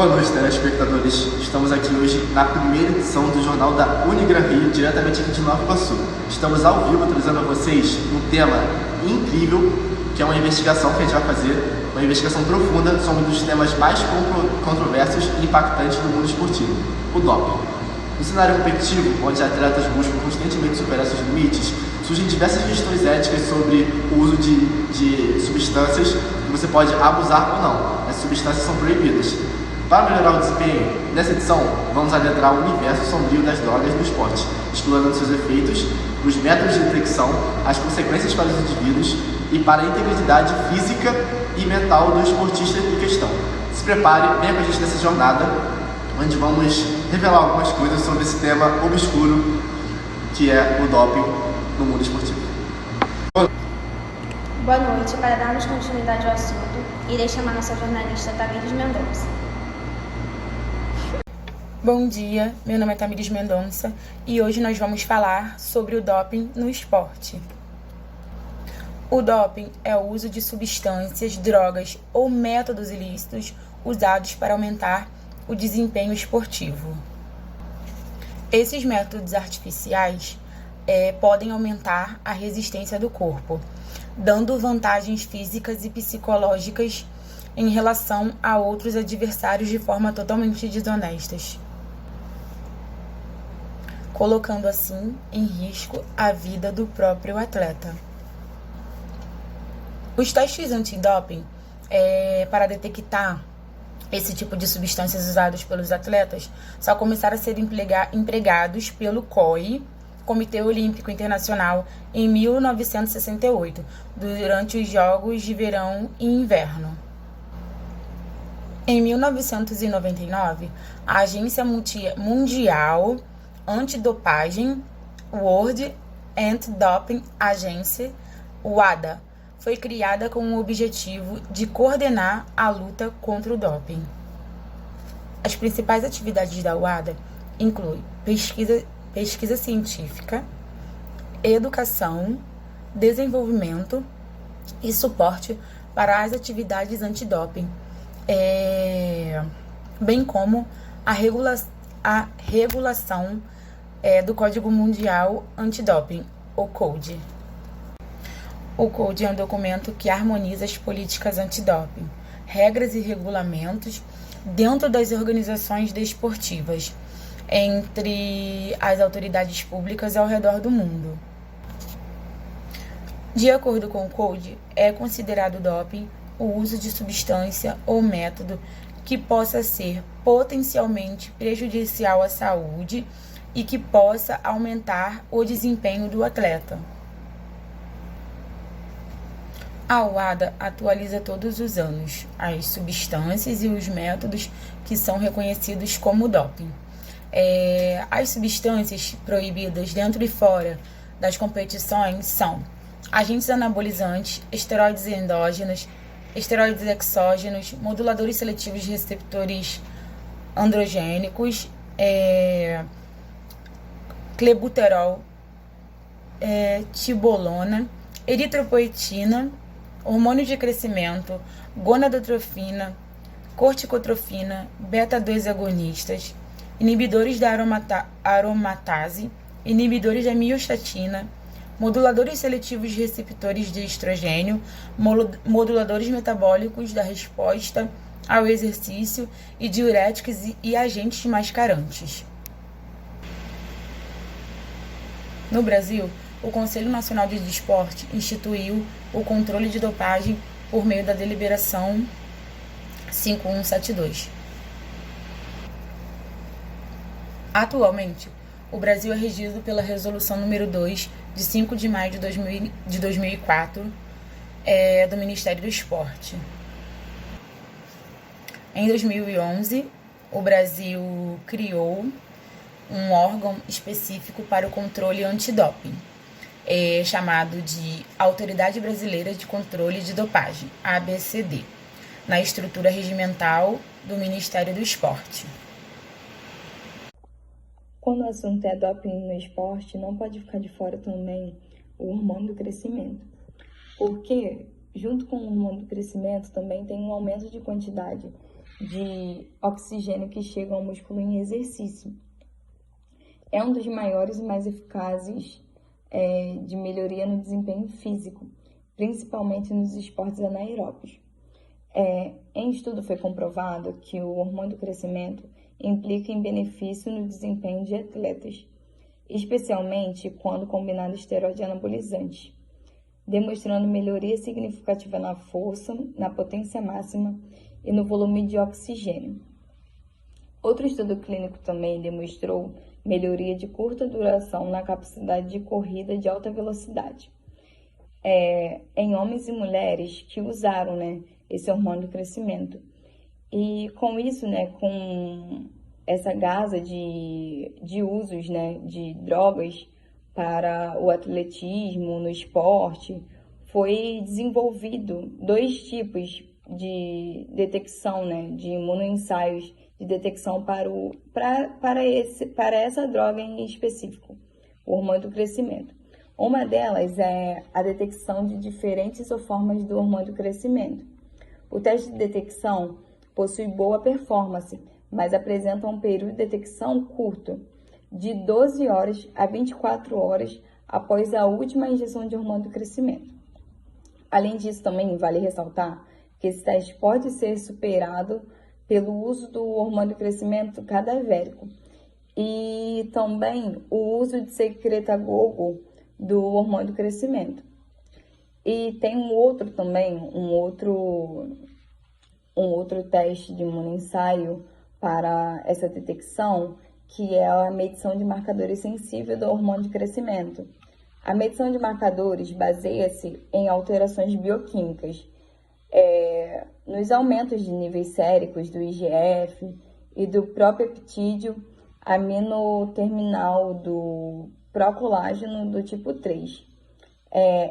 Boa noite, telespectadores. Estamos aqui hoje na primeira edição do Jornal da Unigran Rio, diretamente aqui de Nova Iguaçu. Estamos ao vivo trazendo a vocês um tema incrível, que é uma investigação que a gente vai fazer, uma investigação profunda sobre um dos temas mais controversos e impactantes do mundo esportivo, o doping. No cenário competitivo, onde atletas buscam constantemente superar seus limites, surgem diversas questões éticas sobre o uso de substâncias que você pode abusar ou não. As substâncias são proibidas. Para melhorar o desempenho, nessa edição, vamos adentrar o universo sombrio das drogas no esporte, explorando seus efeitos, os métodos de detecção, as consequências para os indivíduos e para a integridade física e mental do esportista em questão. Se prepare, venha com a gente nessa jornada, onde vamos revelar algumas coisas sobre esse tema obscuro que é o doping no mundo esportivo. Boa noite. Para darmos continuidade ao assunto, irei chamar nossa jornalista Tamires Mendonça. Bom dia, meu nome é Tamires Mendonça e hoje nós vamos falar sobre o doping no esporte. O doping é o uso de substâncias, drogas ou métodos ilícitos usados para aumentar o desempenho esportivo. Esses métodos artificiais podem aumentar a resistência do corpo, dando vantagens físicas e psicológicas em relação a outros adversários de forma totalmente desonestas, colocando assim em risco a vida do próprio atleta. Os testes antidoping para detectar esse tipo de substâncias usadas pelos atletas só começaram a ser empregados pelo COI, Comitê Olímpico Internacional, em 1968, durante os Jogos de Verão e Inverno. Em 1999, a Agência Mundial Antidopagem, World Anti-Doping Agency, WADA, foi criada com o objetivo de coordenar a luta contra o doping. As principais atividades da WADA incluem pesquisa científica, educação, desenvolvimento e suporte para as atividades antidoping, bem como a regulação do Código Mundial Antidoping, o CODE. O CODE é um documento que harmoniza as políticas antidoping, regras e regulamentos dentro das organizações desportivas, entre as autoridades públicas ao redor do mundo. De acordo com o CODE, é considerado doping o uso de substância ou método que possa ser potencialmente prejudicial à saúde e que possa aumentar o desempenho do atleta. A WADA atualiza todos os anos as substâncias e os métodos que são reconhecidos como doping. As substâncias proibidas dentro e fora das competições são agentes anabolizantes, esteroides endógenos, esteroides exógenos, moduladores seletivos de receptores androgênicos, clenbuterol, tibolona, eritropoetina, hormônio de crescimento, gonadotrofina, corticotrofina, beta-2 agonistas, inibidores da aromatase, inibidores da miostatina, moduladores seletivos de receptores de estrogênio, moduladores metabólicos da resposta ao exercício e diuréticos e agentes mascarantes. No Brasil, o Conselho Nacional de Desporto instituiu o controle de dopagem por meio da Deliberação 5172. Atualmente, o Brasil é regido pela Resolução número 2, de 5 de maio de 2004, do Ministério do Esporte. Em 2011, o Brasil criou um órgão específico para o controle antidoping, chamado de Autoridade Brasileira de Controle de Dopagem, ABCD, na estrutura regimental do Ministério do Esporte. Quando o assunto é doping no esporte, não pode ficar de fora também o hormônio do crescimento, porque junto com o hormônio do crescimento também tem um aumento de quantidade de oxigênio que chega ao músculo em exercício. É um dos maiores e mais eficazes de melhoria no desempenho físico, principalmente nos esportes anaeróbios. Em estudo foi comprovado que o hormônio do crescimento implica em benefício no desempenho de atletas, especialmente quando combinado a esteroide anabolizante, demonstrando melhoria significativa na força, na potência máxima e no volume de oxigênio. Outro estudo clínico também demonstrou melhoria de curta duração na capacidade de corrida de alta velocidade em homens e mulheres que usaram esse hormônio do crescimento. E com isso, com essa gasa de usos de drogas para o atletismo, no esporte, foi desenvolvido 2 tipos de detecção, de imunoensaios de detecção para essa droga em específico, o hormônio do crescimento. Uma delas é a detecção de diferentes isoformas do hormônio do crescimento. O teste de detecção possui boa performance, mas apresenta um período de detecção curto, de 12 horas a 24 horas após a última injeção de hormônio do crescimento. Além disso, também vale ressaltar que esse teste pode ser superado pelo uso do hormônio do crescimento cadavérico e também o uso de secretagogo do hormônio do crescimento. E tem um outro teste de imunoensaio para essa detecção, que é a medição de marcadores sensíveis do hormônio de crescimento. A medição de marcadores baseia-se em alterações bioquímicas, nos aumentos de níveis séricos do IGF e do propeptídeo aminoterminal do procolágeno do tipo 3.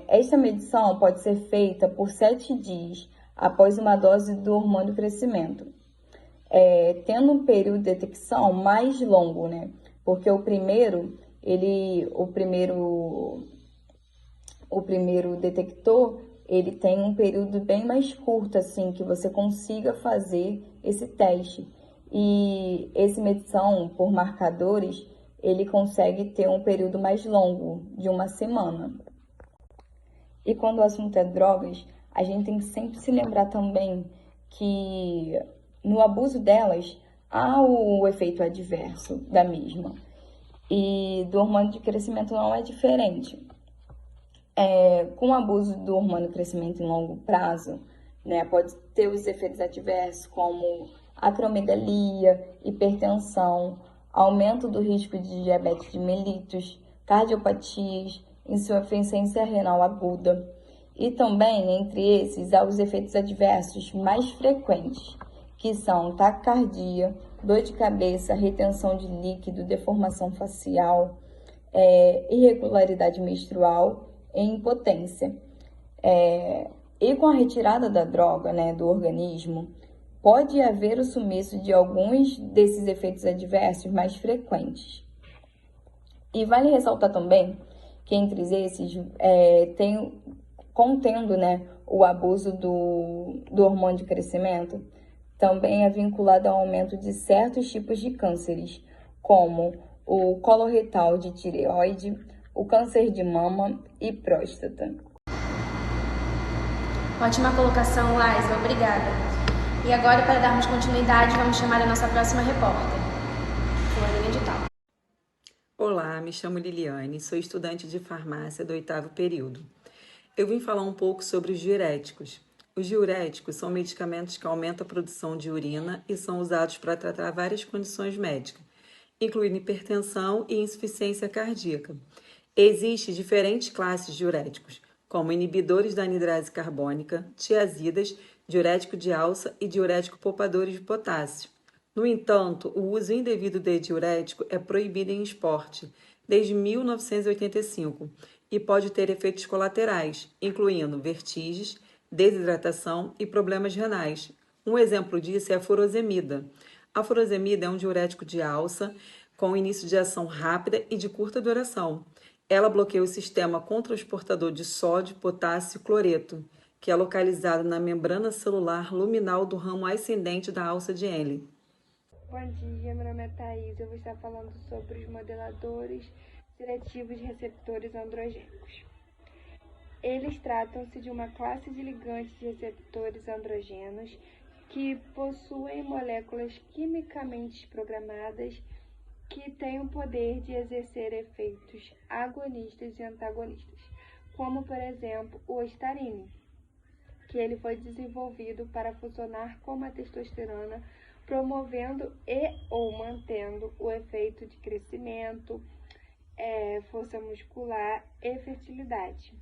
Esta medição pode ser feita por 7 dias após uma dose do hormônio do crescimento, tendo um período de detecção mais longo, porque o primeiro detector, ele tem um período bem mais curto, assim, que você consiga fazer esse teste. E essa medição por marcadores, ele consegue ter um período mais longo, de 1 semana. E quando o assunto é drogas, a gente tem que sempre se lembrar também que no abuso delas há o efeito adverso da mesma. E do hormônio de crescimento não é diferente. Com o abuso do hormônio de crescimento em longo prazo, pode ter os efeitos adversos como acromegalia, hipertensão, aumento do risco de diabetes mellitus, cardiopatias, insuficiência renal aguda. E também, entre esses, há os efeitos adversos mais frequentes, que são taquicardia, dor de cabeça, retenção de líquido, deformação facial, irregularidade menstrual e impotência. E com a retirada da droga do organismo, pode haver o sumiço de alguns desses efeitos adversos mais frequentes. E vale ressaltar também que entre esses, contendo o abuso do hormônio de crescimento, também é vinculado ao aumento de certos tipos de cânceres, como o coloretal de tireoide, o câncer de mama e próstata. Ótima colocação, Laisa, obrigada. E agora, para darmos continuidade, vamos chamar a nossa próxima repórter, Florinha de Tal. Olá, me chamo Liliane, sou estudante de farmácia do 8º período. Eu vim falar um pouco sobre os diuréticos. Os diuréticos são medicamentos que aumentam a produção de urina e são usados para tratar várias condições médicas, incluindo hipertensão e insuficiência cardíaca. Existem diferentes classes de diuréticos, como inibidores da anidrase carbônica, tiazidas, diurético de alça e diurético poupadores de potássio. No entanto, o uso indevido de diurético é proibido em esporte desde 1985 e pode ter efeitos colaterais, incluindo vertigens, desidratação e problemas renais. Um exemplo disso é a furosemida. A furosemida é um diurético de alça com início de ação rápida e de curta duração. Ela bloqueia o sistema contransportador de sódio, potássio e cloreto que é localizado na membrana celular luminal do ramo ascendente da alça de Henle. Bom dia, meu nome é Thaís. Eu vou estar falando sobre os modeladores seletivos de receptores androgênicos. Eles tratam-se de uma classe de ligantes de receptores androgênicos que possuem moléculas quimicamente programadas que têm o poder de exercer efeitos agonistas e antagonistas, como, por exemplo, o estarine, que ele foi desenvolvido para funcionar como a testosterona, promovendo e ou mantendo o efeito de crescimento, força muscular e fertilidade.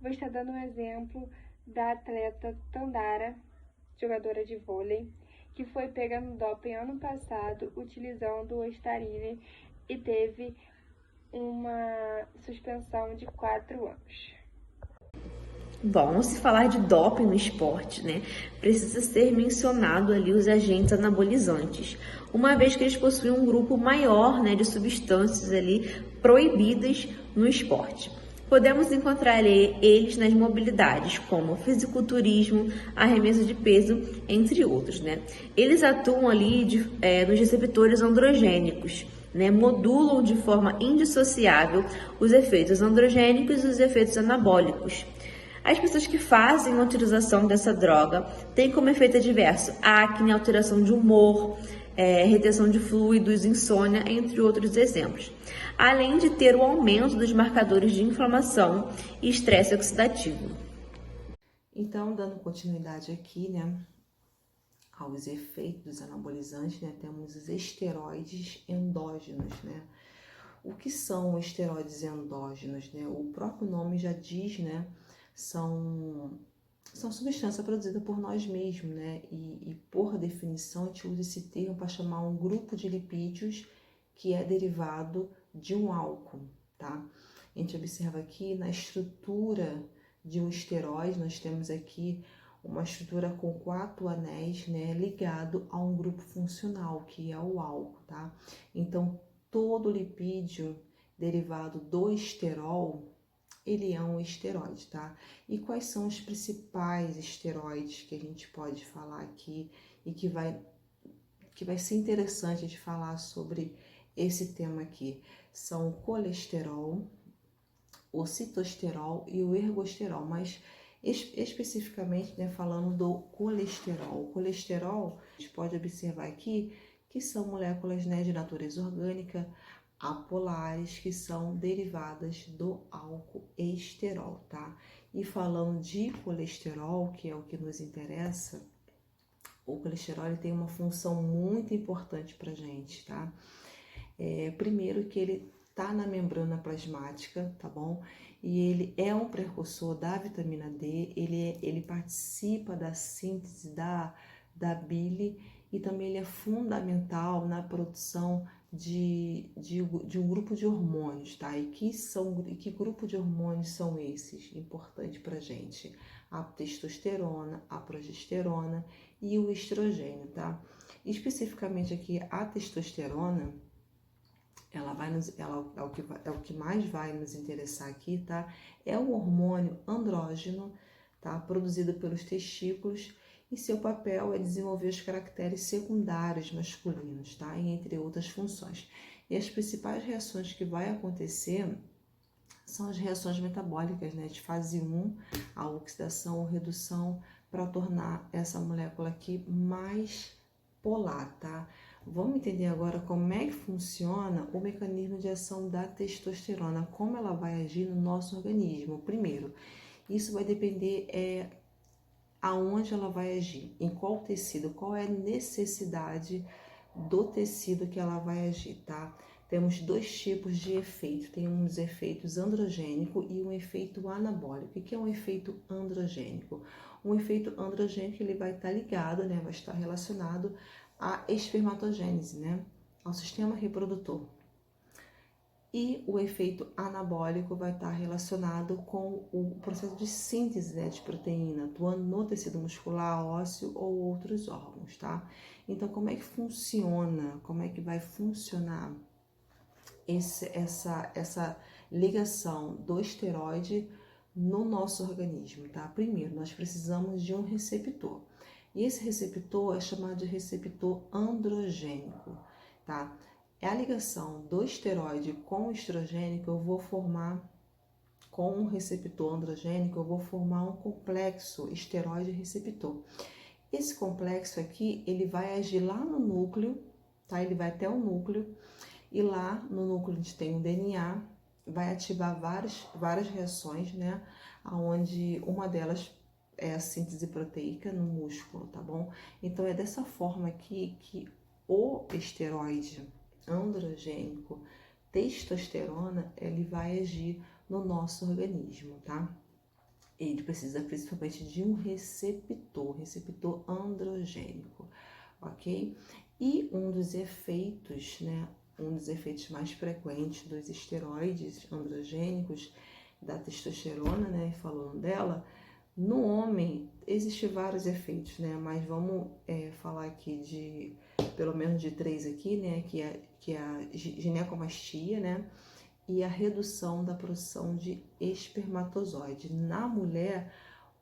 Vou estar dando um exemplo da atleta Tandara, jogadora de vôlei, que foi pega no doping ano passado utilizando o estarine e teve uma suspensão de 4 anos. Bom, se falar de doping no esporte, né, precisa ser mencionado ali os agentes anabolizantes, uma vez que eles possuem um grupo maior, né, de substâncias ali proibidas no esporte. Podemos encontrar eles nas mobilidades, como fisiculturismo, arremesso de peso, entre outros, né? Eles atuam ali nos receptores androgênicos, né? Modulam de forma indissociável os efeitos androgênicos e os efeitos anabólicos. As pessoas que fazem a utilização dessa droga têm como efeito adverso acne, alteração de humor, retenção de fluidos, insônia, entre outros exemplos, além de ter o aumento dos marcadores de inflamação e estresse oxidativo. Então, dando continuidade aqui, né, aos efeitos anabolizantes, né, temos os esteroides endógenos, né? O que são esteroides endógenos, né? O próprio nome já diz, né, são substâncias produzidas por nós mesmos, né? E por definição, a gente usa esse termo para chamar um grupo de lipídios que é derivado de um álcool, tá? A gente observa aqui na estrutura de um esteroide, nós temos aqui uma estrutura com 4 anéis, né, ligado a um grupo funcional, que é o álcool, tá? Então, todo lipídio derivado do esterol, ele é um esteroide, tá? E quais são os principais esteroides que a gente pode falar aqui e que vai ser interessante de falar sobre esse tema aqui? São o colesterol, o citosterol e o ergosterol, mas especificamente, né, falando do colesterol. O colesterol, a gente pode observar aqui que são moléculas, né, de natureza orgânica, apolares, que são derivadas do álcool esterol, tá? E falando de colesterol, que é o que nos interessa, o colesterol ele tem uma função muito importante pra gente, tá? Primeiro que ele tá na membrana plasmática, tá bom? E ele é um precursor da vitamina D, ele participa da síntese da bile e também ele é fundamental na produção de um grupo de hormônios, tá? E que grupo de hormônios são esses? Importante pra gente. A testosterona, a progesterona e o estrogênio, tá? Especificamente aqui a testosterona, ela é o que mais vai nos interessar aqui, tá? É um hormônio andrógeno, tá? Produzido pelos testículos e seu papel é desenvolver os caracteres secundários masculinos, tá? E entre outras funções. E as principais reações que vai acontecer são as reações metabólicas, né? De fase 1, a oxidação ou redução, para tornar essa molécula aqui mais polar, tá? Vamos entender agora como é que funciona o mecanismo de ação da testosterona, como ela vai agir no nosso organismo. Primeiro, isso vai depender aonde ela vai agir, em qual tecido, qual é a necessidade do tecido que ela vai agir, tá? Temos 2 tipos de efeito, tem uns efeitos androgênico e um efeito anabólico. O que é um efeito androgênico? Um efeito androgênico ele vai estar ligado, né, vai estar relacionado à espermatogênese, né, ao sistema reprodutor. E o efeito anabólico vai estar relacionado com o processo de síntese, né, de proteína, atuando no tecido muscular, ósseo ou outros órgãos, tá? Então, como é que funciona, como é que vai funcionar essa ligação do esteroide no nosso organismo, tá? Primeiro, nós precisamos de um receptor. E esse receptor é chamado de receptor androgênico, tá? É a ligação do esteroide com o estrogênio que eu vou formar com um receptor androgênico, eu vou formar um complexo esteroide-receptor. Esse complexo aqui, ele vai agir lá no núcleo, tá? Ele vai até o núcleo e lá no núcleo a gente tem o DNA, vai ativar várias reações, né? Onde uma delas é a síntese proteica no músculo, tá bom? Então é dessa forma aqui que o esteroide androgênico, testosterona, ele vai agir no nosso organismo, tá? Ele precisa principalmente de um receptor androgênico, ok? E um dos efeitos, né? Um dos efeitos mais frequentes dos esteroides androgênicos, da testosterona, né? Falando dela, no homem existem vários efeitos, né? Mas vamos falar aqui de pelo menos de 3 aqui, né? Que é a ginecomastia, né? E a redução da produção de espermatozoide. Na mulher,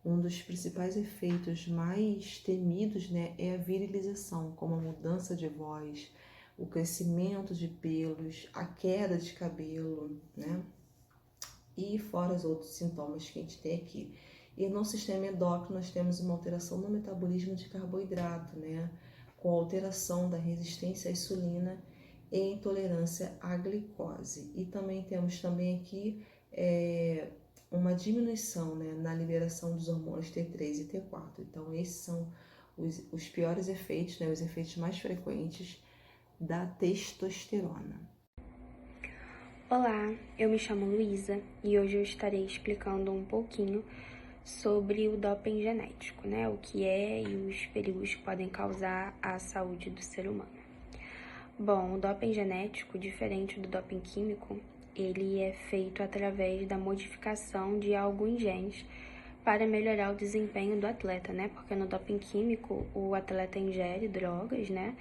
um dos principais efeitos mais temidos, né, é a virilização, como a mudança de voz, o crescimento de pelos, a queda de cabelo, né? E fora os outros sintomas que a gente tem aqui. E no sistema endócrino nós temos uma alteração no metabolismo de carboidrato, né? Com alteração da resistência à insulina e intolerância à glicose. E também temos aqui uma diminuição, né, na liberação dos hormônios T3 e T4. Então esses são os piores efeitos, né, os efeitos mais frequentes da testosterona. Olá, eu me chamo Luísa e hoje eu estarei explicando um pouquinho sobre o doping genético, né? O que é e os perigos que podem causar à saúde do ser humano. Bom, o doping genético, diferente do doping químico, ele é feito através da modificação de alguns genes para melhorar o desempenho do atleta, né? Porque no doping químico, o atleta ingere drogas, né?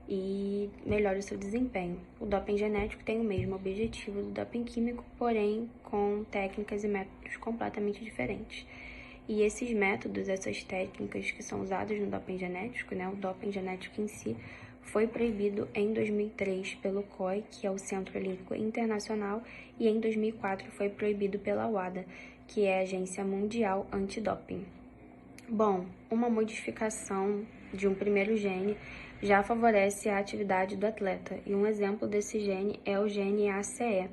E melhora o seu desempenho. O doping genético tem o mesmo objetivo do doping químico, porém com técnicas e métodos completamente diferentes. E esses métodos, essas técnicas que são usadas no doping genético, né, o doping genético em si, foi proibido em 2003 pelo COI, que é o Centro Olímpico Internacional, e em 2004 foi proibido pela WADA, que é a Agência Mundial Antidoping. Bom, uma modificação de um primeiro gene já favorece a atividade do atleta, e um exemplo desse gene é o gene ACE,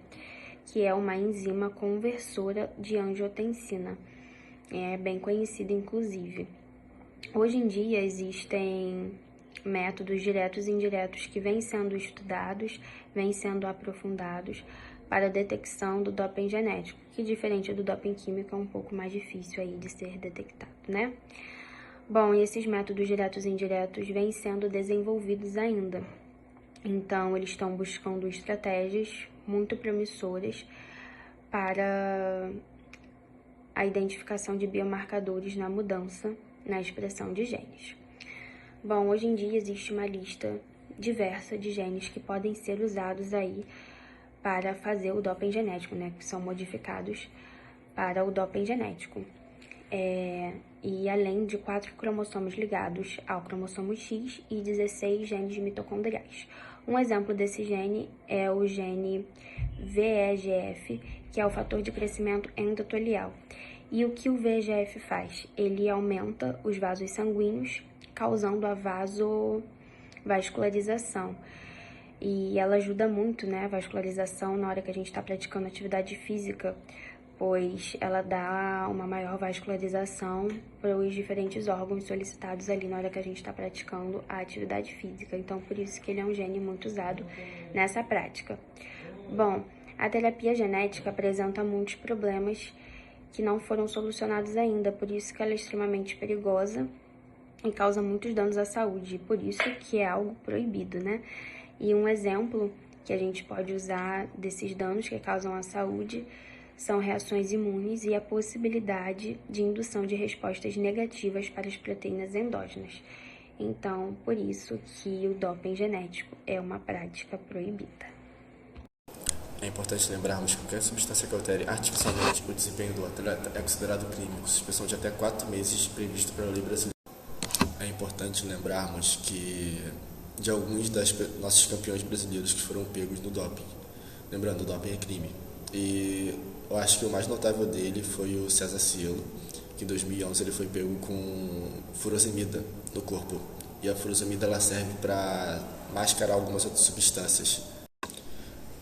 que é uma enzima conversora de angiotensina. É bem conhecida, inclusive. Hoje em dia existem métodos diretos e indiretos que vêm sendo estudados, vêm sendo aprofundados para a detecção do doping genético, que diferente do doping químico é um pouco mais difícil aí de ser detectado, né? Bom, e esses métodos diretos e indiretos vêm sendo desenvolvidos ainda. Então, eles estão buscando estratégias muito promissoras para a identificação de biomarcadores na mudança na expressão de genes. Bom, hoje em dia existe uma lista diversa de genes que podem ser usados aí para fazer o doping genético, né? Que são modificados para o doping genético. E além de 4 cromossomos ligados ao cromossomo X e 16 genes mitocondriais. Um exemplo desse gene é o gene VEGF, que é o fator de crescimento endotelial. E o que o VEGF faz? Ele aumenta os vasos sanguíneos, causando a vasovascularização. E ela ajuda muito, né, a vascularização na hora que a gente está praticando atividade física, pois ela dá uma maior vascularização para os diferentes órgãos solicitados ali na hora que a gente está praticando a atividade física. Então, por isso que ele é um gene muito usado nessa prática. Bom, a terapia genética apresenta muitos problemas que não foram solucionados ainda, por isso que ela é extremamente perigosa e causa muitos danos à saúde, por isso que é algo proibido, né? E um exemplo que a gente pode usar desses danos que causam à saúde são reações imunes e a possibilidade de indução de respostas negativas para as proteínas endógenas. Então, por isso que o doping genético é uma prática proibida. É importante lembrarmos que qualquer substância que altere artificialmente o desempenho do atleta é considerado crime, com suspensão de até 4 meses previsto pela lei brasileira. É importante lembrarmos que de alguns dos nossos campeões brasileiros que foram pegos no doping. Lembrando, o doping é crime. E eu acho que o mais notável dele foi o César Cielo, que em 2011 ele foi pego com furosemida no corpo. E a furosemida ela serve para mascarar algumas outras substâncias.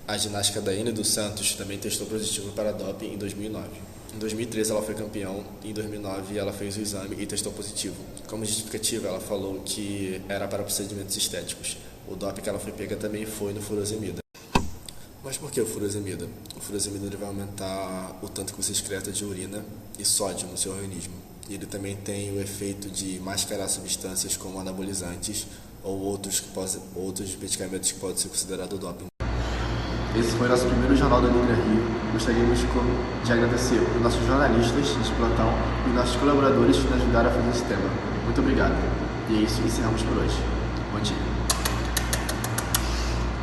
A ginástica Daiane dos Santos também testou positivo para doping em 2009. Em 2013 ela foi campeão e em 2009 ela fez o exame e testou positivo. Como justificativa, ela falou que era para procedimentos estéticos. O doping que ela foi pega também foi no furosemida. Mas por que o furosemida? O furosemida ele vai aumentar o tanto que você excreta de urina e sódio no seu organismo. E ele também tem o efeito de mascarar substâncias como anabolizantes ou outros medicamentos que podem ser considerados doping. Esse foi o nosso primeiro Jornal da Unigra Rio. Gostaríamos de agradecer os nossos jornalistas de plantão e os nossos colaboradores que nos ajudaram a fazer esse tema. Muito obrigado. E é isso, encerramos por hoje. Bom dia.